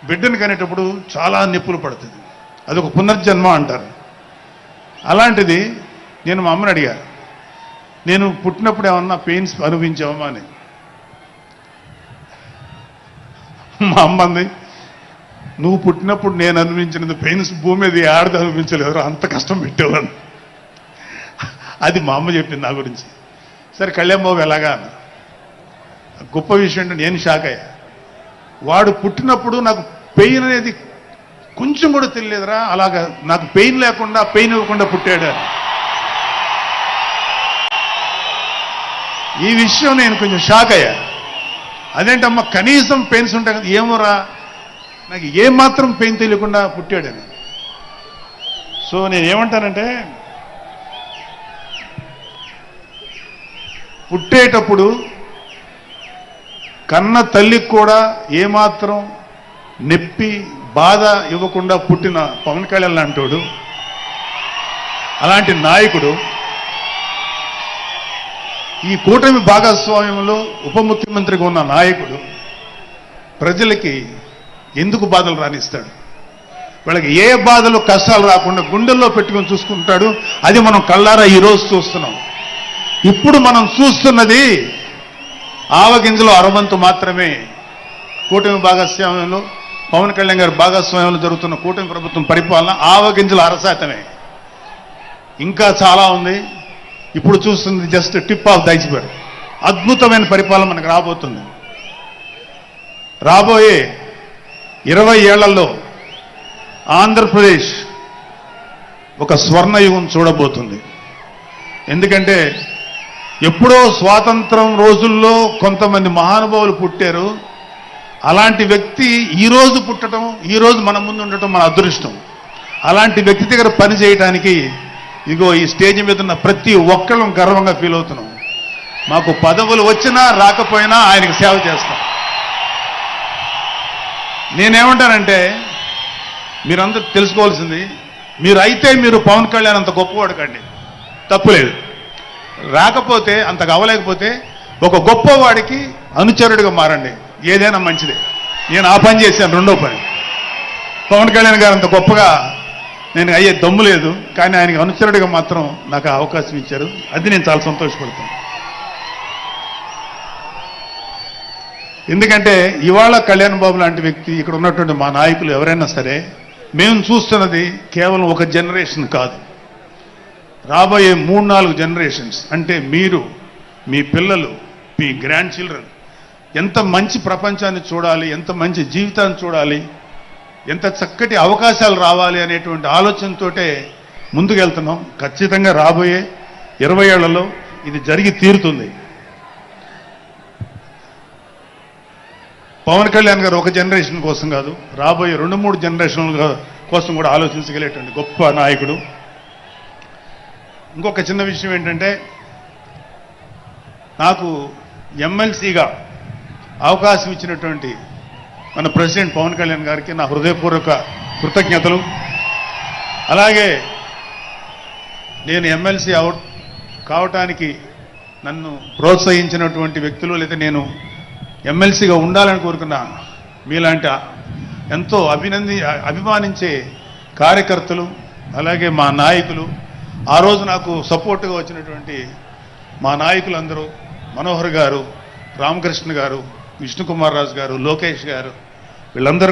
బిడ్డను కనేటప్పుడు చాలా నొప్పులు పడుతుంది. అదొక పునర్జన్మ అంటారు. అలాంటిది నేను మా అమ్మని అడిగా, నేను పుట్టినప్పుడు ఏమన్నా పెయిన్స్ అనుభవించావమ్మా అని. మా అమ్మ అంది, నువ్వు పుట్టినప్పుడు నేను అనుభవించినది పెయిన్స్ భూమి మీద ఆడది అనుభవించలేరు, అంత కష్టం పెట్టేవాడు. అది మా అమ్మ చెప్పింది నా గురించి. సరే కళ్యాణ్ బాబు ఎలాగా అన్న. గొప్ప విషయం అంటే నేను షాక్ అయ్యా. వాడు పుట్టినప్పుడు నాకు పెయిన్ అనేది కొంచెం కూడా తెలియదురా, అలాగా నాకు పెయిన్ లేకుండా పెయిన్ ఇవ్వకుండా పుట్టాడు. ఈ విషయం నేను కొంచెం షాక్ అయ్యా. అదేంటమ్మా కనీసం పెయిన్స్ ఉంటాయి కదా, ఏమోరా నాకు ఏమాత్రం పెయిన్ తెలియకుండా పుట్టాడని. సో నేను ఏమంటానంటే, పుట్టేటప్పుడు కన్న తల్లికి కూడా ఏమాత్రం నొప్పి బాధ ఇవ్వకుండా పుట్టిన పవన్ కళ్యాణ్ లాంటోడు, అలాంటి నాయకుడు ఈ కూటమి భాగస్వామ్యంలో ఉప ముఖ్యమంత్రిగా ఉన్న నాయకుడు ప్రజలకి ఎందుకు బాధలు రానిస్తాడు? వాళ్ళకి ఏ బాధలు కష్టాలు రాకుండా గుండెల్లో పెట్టుకొని చూసుకుంటాడు. అది మనం కళ్ళారా ఈరోజు చూస్తున్నాం. ఇప్పుడు మనం చూస్తున్నది ఆవగింజలో అరవంతు మాత్రమే. కూటమి భాగస్వామ్యంలో పవన్ కళ్యాణ్ గారి భాగస్వామ్యంలో జరుగుతున్న కూటమి ప్రభుత్వం పరిపాలన ఆవగింజల అరశాతమే. ఇంకా చాలా ఉంది. ఇప్పుడు చూస్తుంది just tip of the iceberg. అద్భుతమైన పరిపాలన మనకు రాబోతుంది. రాబోయే 20 ఏళ్లలో ఆంధ్రప్రదేశ్ ఒక స్వర్ణయుగం చూడబోతుంది. ఎందుకంటే ఎప్పుడో స్వాతంత్రం రోజుల్లో కొంతమంది మహానుభావులు పుట్టారు. అలాంటి వ్యక్తి ఈరోజు పుట్టడం, ఈరోజు మన ముందు ఉండటం మన అదృష్టం. అలాంటి వ్యక్తి దగ్గర పని చేయడానికి ఇగో ఈ స్టేజ్ మీద ఉన్న ప్రతి ఒక్కళ్ళం గర్వంగా ఫీల్ అవుతున్నాం. మాకు పదవులు వచ్చినా రాకపోయినా ఆయనకి సేవ చేస్తాం. నేనేమంటానంటే, మీరందరూ తెలుసుకోవాల్సింది, మీరు పవన్ కళ్యాణ్ అంత గొప్పవాడు కండి, తప్పులేదు. రాకపోతే అంతగా అవ్వలేకపోతే ఒక గొప్పవాడికి అనుచరుడిగా మారండి, ఏదైనా మంచిదే. నేను ఆ పని చేశాను. రెండో పని, పవన్ కళ్యాణ్ గారు అంత గొప్పగా నేను అయ్యే దమ్ము లేదు, కానీ ఆయనకి అనుచరుడిగా మాత్రం నాకు అవకాశం ఇచ్చారు. అది నేను చాలా సంతోషపడతాను. ఎందుకంటే ఇవాళ కళ్యాణ్ బాబు లాంటి వ్యక్తి, ఇక్కడ ఉన్నటువంటి మా నాయకులు ఎవరైనా సరే, మేము చూస్తున్నది కేవలం ఒక జనరేషన్ కాదు, రాబోయే 3-4 జనరేషన్స్. అంటే మీరు, మీ పిల్లలు, మీ గ్రాండ్ చిల్డ్రన్ ఎంత మంచి ప్రపంచాన్ని చూడాలి, ఎంత మంచి జీవితాన్ని చూడాలి, ఎంత చక్కటి అవకాశాలు రావాలి అనేటువంటి ఆలోచనతోటే ముందుకెళ్తున్నాం. ఖచ్చితంగా రాబోయే 20 ఏళ్లలో ఇది జరిగి తీరుతుంది. పవన్ కళ్యాణ్ గారు ఒక జనరేషన్ కోసం కాదు, రాబోయే 2-3 జనరేషన్ల కోసం కూడా ఆలోచించగలిగేటువంటి గొప్ప నాయకుడు. ఇంకొక చిన్న విషయం ఏంటంటే, నాకు ఎమ్మెల్సీగా అవకాశం ఇచ్చినటువంటి మన ప్రెసిడెంట్ పవన్ కళ్యాణ్ గారికి నా హృదయపూర్వక కృతజ్ఞతలు. అలాగే నేను ఎమ్మెల్సీ కావటానికి నన్ను ప్రోత్సహించినటువంటి వ్యక్తులు, లేదా నేను ఎమ్మెల్సీగా ఉండాలని కోరుకున్న మీలాంటి ఎంతో అభిమానించే కార్యకర్తలు, అలాగే మా నాయకులు, ఆ రోజు నాకు సపోర్ట్గా వచ్చినటువంటి మా నాయకులందరూ, మనోహర్ గారు, రామకృష్ణ గారు, విష్ణుకుమార్ రాజు గారు, లోకేష్ గారు, వీళ్ళందరూ